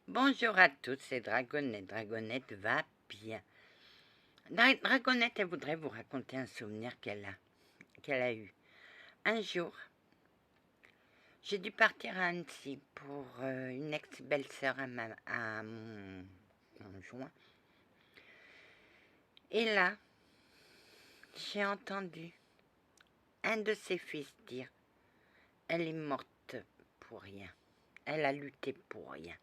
Bonjour à tous, c'est Dragonette. Dragonette va bien. Dragonette, elle voudrait vous raconter un souvenir qu'elle a eu. Un jour, j'ai dû partir à Annecy pour une ex-belle-sœur à mon conjoint. Et là, j'ai entendu un de ses fils dire « Elle est morte pour rien. Elle a lutté pour rien. »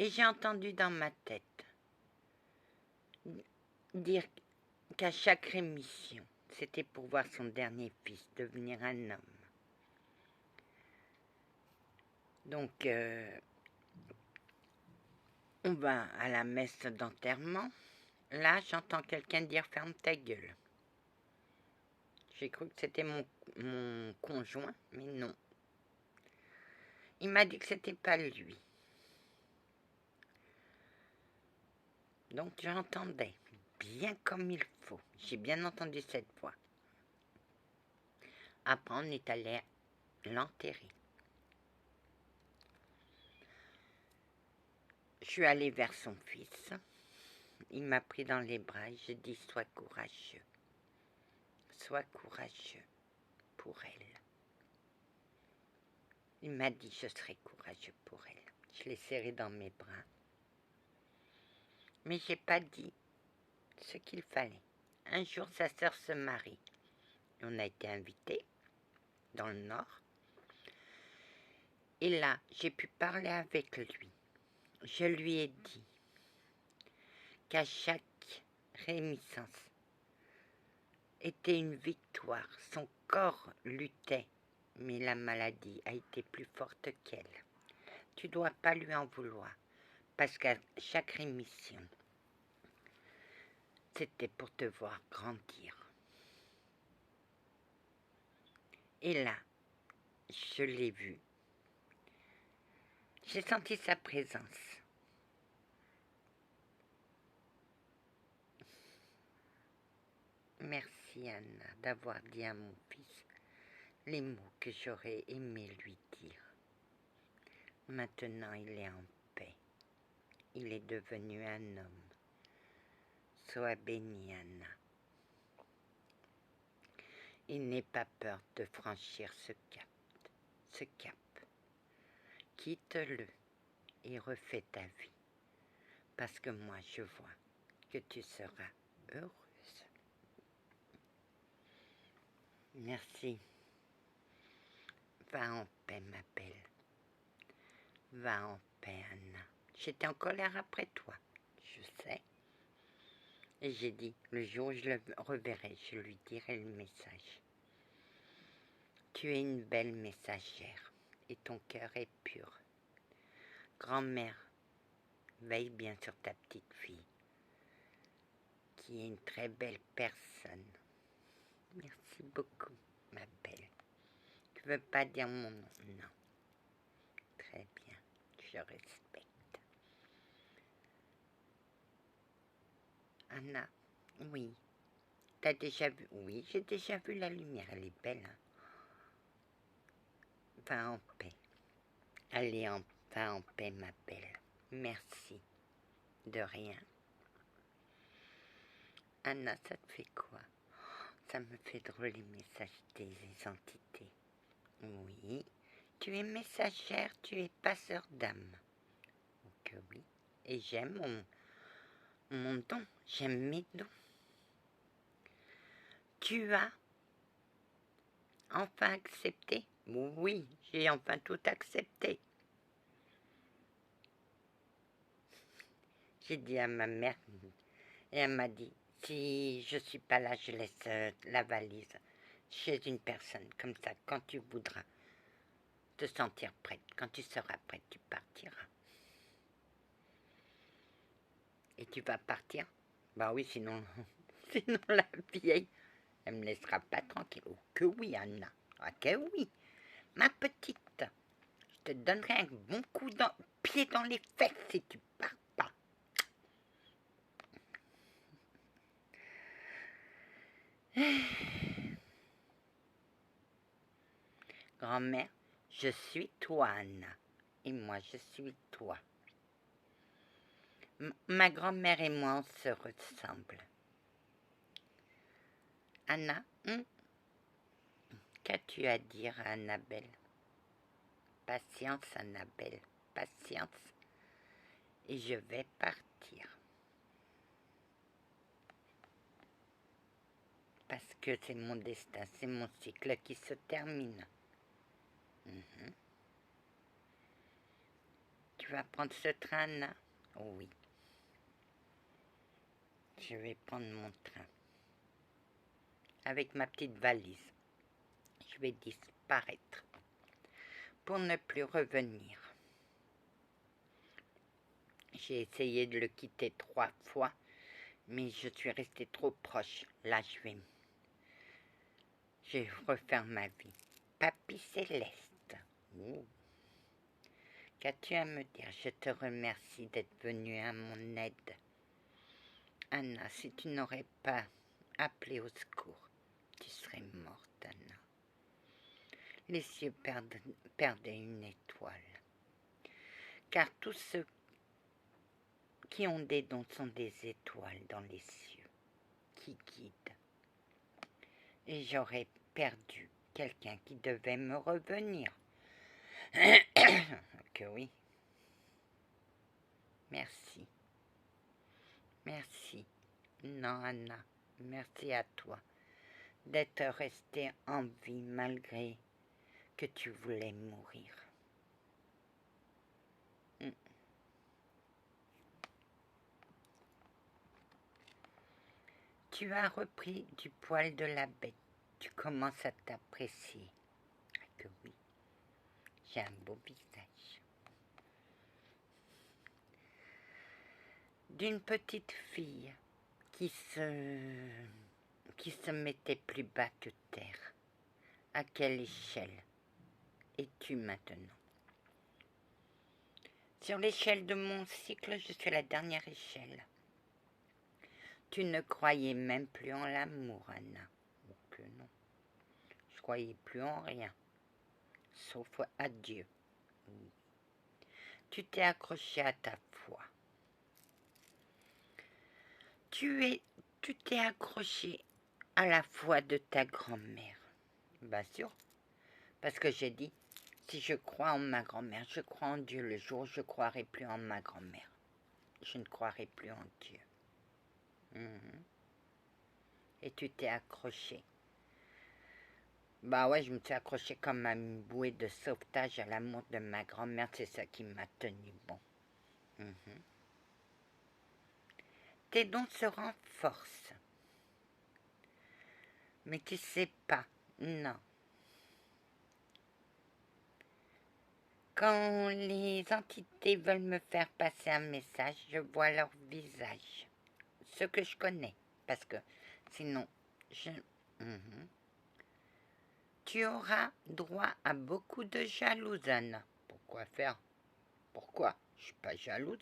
Et j'ai entendu dans ma tête dire qu'à chaque rémission, c'était pour voir son dernier fils devenir un homme. Donc, on va à la messe d'enterrement. Là, j'entends quelqu'un dire « Ferme ta gueule ». J'ai cru que c'était mon conjoint, mais non. Il m'a dit que c'était pas lui. Donc, j'entendais bien comme il faut. J'ai bien entendu cette voix. Après, on est allé l'enterrer. Je suis allée vers son fils. Il m'a pris dans les bras et je dis « Sois courageux. Sois courageux pour elle. » Il m'a dit « Je serai courageux pour elle. » Je l'ai serré dans mes bras. Mais j'ai pas dit ce qu'il fallait. Un jour, sa sœur se marie. On a été invités dans le Nord. Et là, j'ai pu parler avec lui. Je lui ai dit qu'à chaque rémissance était une victoire. Son corps luttait, mais la maladie a été plus forte qu'elle. Tu dois pas lui en vouloir, parce qu'à chaque rémission, c'était pour te voir grandir. Et là, je l'ai vu. J'ai senti sa présence. Merci Anna d'avoir dit à mon fils les mots que j'aurais aimé lui dire. Maintenant il est en paix. Il est devenu un homme. Sois bénie Anna. Il n'est pas peur de franchir ce cap. Quitte-le et refais ta vie. Parce que moi je vois que tu seras heureuse. Merci. Va en paix, ma belle. Va en paix, Anna. J'étais en colère après toi, je sais. Et j'ai dit, le jour où je le reverrai, je lui dirai le message. Tu es une belle messagère et ton cœur est pur. Grand-mère, veille bien sur ta petite fille, qui est une très belle personne. Merci beaucoup, ma belle. Tu veux pas dire mon nom? Non. Très bien, je respecte. Anna, oui. T'as déjà vu? Oui, j'ai déjà vu la lumière, elle est belle. Hein? Va en paix. Allez, va en paix, ma belle. Merci. De rien. Anna, ça te fait quoi? Ça me fait drôle les messages des entités. Oui. Tu es messagère, tu es passeur d'âme. Donc oui. Et j'aime mon don. J'aime mes dons. Tu as enfin accepté? Oui, j'ai enfin tout accepté. J'ai dit à ma mère, et elle m'a dit, si je suis pas là, je laisse la valise chez une personne, comme ça, quand tu voudras te sentir prête, quand tu seras prête, tu partiras. Et tu vas partir? Bah oui, sinon la vieille, elle me laissera pas tranquille. Oh que oui, Anna, ah que oui. Ma petite, je te donnerai un bon coup de pied dans les fesses si tu pars pas. Grand-mère, je suis toi, Anna. Et moi, je suis toi. Ma grand-mère et moi, on se ressemble. Anna, qu'as-tu à dire à Annabelle? Patience, Annabelle, patience. Et je vais partir. Parce que c'est mon destin, c'est mon cycle qui se termine. Tu vas prendre ce train, Anna? Oui. Je vais prendre mon train. Avec ma petite valise. Je vais disparaître. Pour ne plus revenir. J'ai essayé de le quitter 3 fois, mais je suis restée trop proche. Là, je vais refaire ma vie. Papy Céleste. Oh. Qu'as-tu à me dire? Je te remercie d'être venue à mon aide. Anna, si tu n'aurais pas appelé au secours, tu serais morte, Anna. Les cieux perdaient une étoile. Car tous ceux qui ont des dons sont des étoiles dans les cieux, qui guident. Et j'aurais perdu quelqu'un qui devait me revenir. Que oui. Merci. Merci. Non, Anna, merci à toi d'être restée en vie malgré que tu voulais mourir. Tu as repris du poil de la bête. Tu commences à t'apprécier. Ah que oui, j'ai un beau visage. D'une petite fille qui se mettait plus bas que terre. À quelle échelle es-tu maintenant? Sur l'échelle de mon cycle, je suis la dernière échelle. Tu ne croyais même plus en l'amour, Anna. Oh que non. Je croyais plus en rien, sauf à Dieu. Oui. Tu t'es accroché à ta foi. Tu t'es accroché à la foi de ta grand-mère. Bien sûr, parce que j'ai dit, si je crois en ma grand-mère, je crois en Dieu. Le jour où je ne croirai plus en ma grand-mère, je ne croirai plus en Dieu. Et tu t'es accroché. Bah ouais, je me suis accroché comme à une bouée de sauvetage à l'amour de ma grand-mère. C'est ça qui m'a tenu bon. Tes dons se renforcent. Mais tu sais pas, non. Quand les entités veulent me faire passer un message, je vois leur visage. Ce que je connais, parce que sinon, Tu auras droit à beaucoup de jalouses, Anna. Pourquoi faire? Pourquoi? Je suis pas jalouse.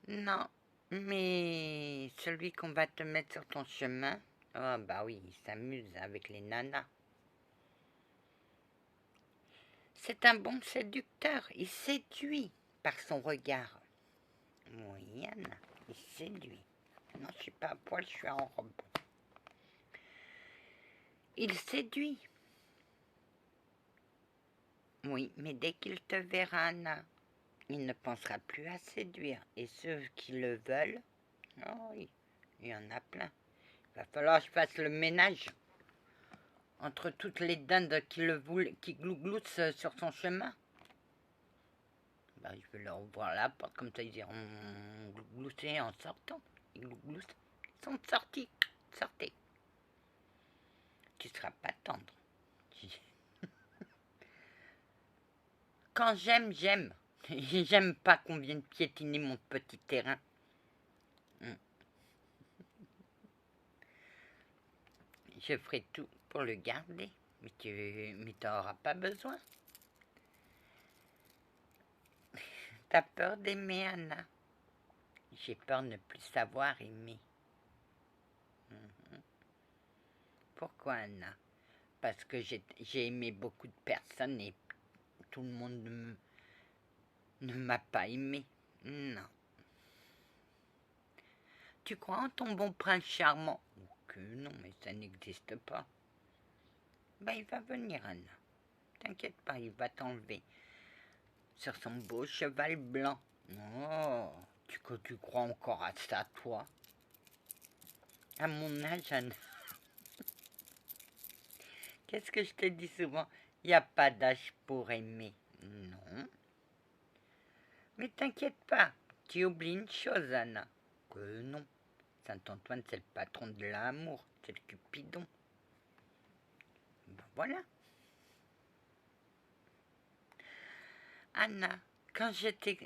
Non, mais celui qu'on va te mettre sur ton chemin, oh bah oui, il s'amuse avec les nanas. C'est un bon séducteur, il séduit par son regard. Oui, Anna, il séduit. Non, je suis pas à poil, je suis en robe. Il séduit. Oui, mais dès qu'il te verra, Anna, il ne pensera plus à séduire. Et ceux qui le veulent, oh oui, il y en a plein. Il va falloir que je fasse le ménage entre toutes les dindes qui glougloussent sur son chemin. Ben, je vais leur ouvrir la porte, comme ça ils iront glousser en sortant. Ils glougloussent. Ils sont sortis. Sortez. Tu ne seras pas tendre. Quand j'aime, j'aime. J'aime pas qu'on vienne piétiner mon petit terrain. Je ferai tout pour le garder. Mais tu n'auras pas besoin. T'as peur d'aimer, Anna? J'ai peur de ne plus savoir aimer. Pourquoi, Anna? Parce que j'ai aimé beaucoup de personnes et tout le monde ne m'a pas aimé. Non. Tu crois en ton bon prince charmant? Que non, mais ça n'existe pas. Ben, il va venir, Anna. T'inquiète pas, il va t'enlever sur son beau cheval blanc. Oh, tu crois encore à ça, toi? À mon âge, Anna. Qu'est-ce que je te dis souvent? Il n'y a pas d'âge pour aimer. Non. Mais t'inquiète pas, tu oublies une chose, Anna. Que non. Saint-Antoine, c'est le patron de l'amour, c'est le Cupidon. Ben voilà. Anna, quand j'étais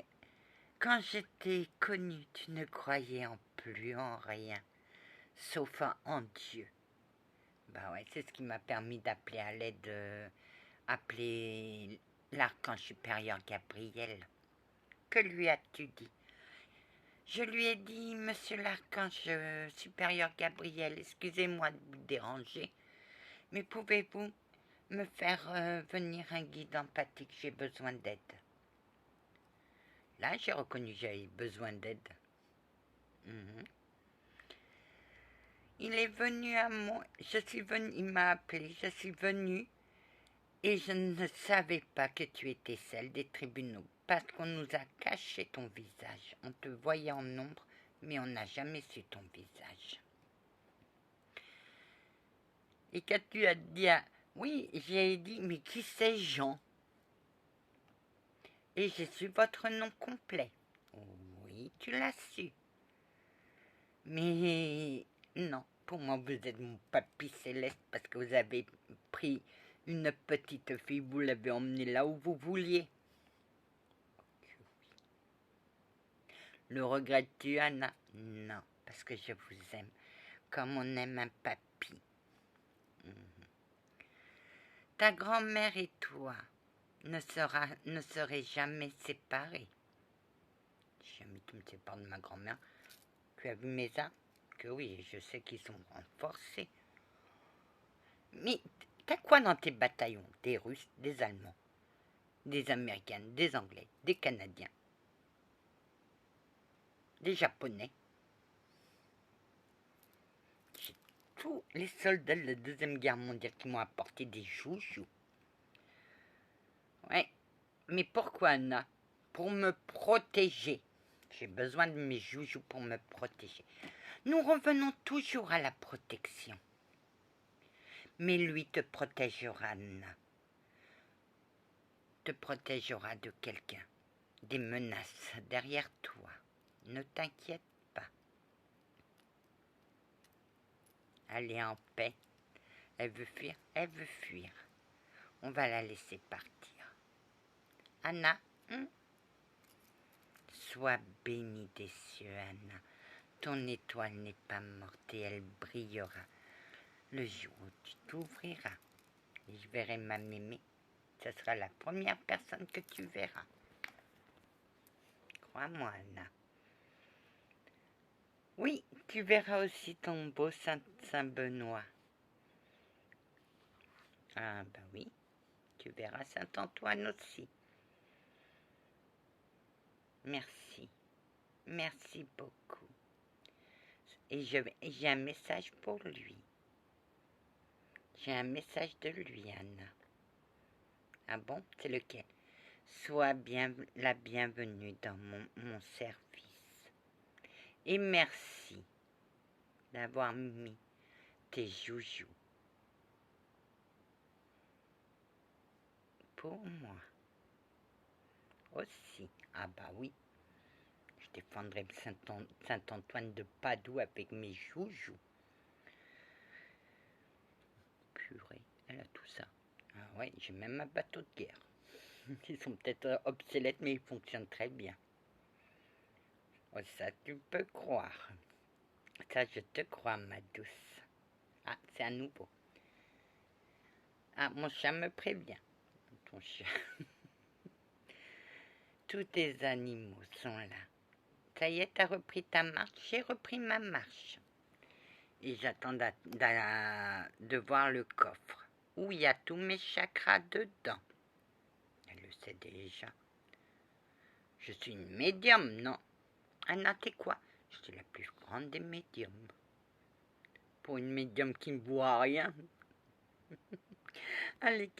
connue, tu ne croyais en plus en rien, sauf en Dieu. Bah ouais, c'est ce qui m'a permis d'appeler à l'aide, appeler l'archange supérieur Gabriel. Que lui as-tu dit? Je lui ai dit, monsieur l'archange supérieur Gabriel, excusez-moi de vous déranger, mais pouvez-vous me faire venir un guide empathique, j'ai besoin d'aide. Là, j'ai reconnu que j'avais besoin d'aide. Il est venu à moi, il m'a appelé, je suis venue et je ne savais pas que tu étais celle des tribunaux parce qu'on nous a caché ton visage. On te voyait en ombre, mais on n'a jamais su ton visage. Et quand tu as dit, oui, j'ai dit, mais qui c'est Jean? Et j'ai su votre nom complet. Oui, tu l'as su. Mais non, pour moi, vous êtes mon papy céleste parce que vous avez pris une petite fille, vous l'avez emmenée là où vous vouliez. Le regrettes-tu, Anna? Non, parce que je vous aime comme on aime un papy. Ta grand-mère et toi ne seraient jamais séparés. Jamais tu me sépares de ma grand-mère. Tu as vu mes arts? Que oui, je sais qu'ils sont renforcés. Mais t'as quoi dans tes bataillons? Des Russes, des Allemands, des Américains, des Anglais, des Canadiens, des Japonais. J'ai tous les soldats de la Deuxième Guerre mondiale qui m'ont apporté des joujoux. Ouais, mais pourquoi, Anna? Pour me protéger. J'ai besoin de mes joujoux pour me protéger. Nous revenons toujours à la protection. Mais lui te protégera, Anna. Te protégera de quelqu'un. Des menaces derrière toi. Ne t'inquiète pas. Elle est en paix. Elle veut fuir, elle veut fuir. On va la laisser partir. Anna, sois bénie des cieux, Anna. Ton étoile n'est pas morte et elle brillera le jour où tu t'ouvriras. Et je verrai ma mémé. Ce sera la première personne que tu verras. Crois-moi, Anna. Oui, tu verras aussi ton beau Saint-Benoît. Ah ben oui, tu verras Saint-Antoine aussi. Merci, merci beaucoup. Et j'ai un message pour lui. J'ai un message de lui, Anna. Ah bon, c'est lequel? Sois la bienvenue dans mon service. Et merci d'avoir mis tes joujoux pour moi. Aussi. Ah bah oui. Je défendrai Saint-Antoine de Padoue avec mes joujoux. Purée, elle a tout ça. Ah ouais, j'ai même un bateau de guerre. Ils sont peut-être obsolètes, mais ils fonctionnent très bien. Oh, ça, tu peux croire. Ça, je te crois, ma douce. Ah, c'est à nouveau. Ah, mon chat me prévient. Ton chat. Tous tes animaux sont là. Ça y est, t'as repris ta marche? J'ai repris ma marche. Et j'attends de voir le coffre, où il y a tous mes chakras dedans. Elle le sait déjà. Je suis une médium, non? Anna, t'es quoi? Je suis la plus grande des médiums. Pour une médium qui ne voit rien. Allez,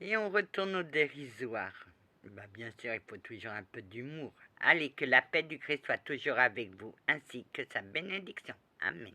et on retourne au dérisoire. Bah, bien sûr, il faut toujours un peu d'humour. Allez, que la paix du Christ soit toujours avec vous, ainsi que sa bénédiction. Amen.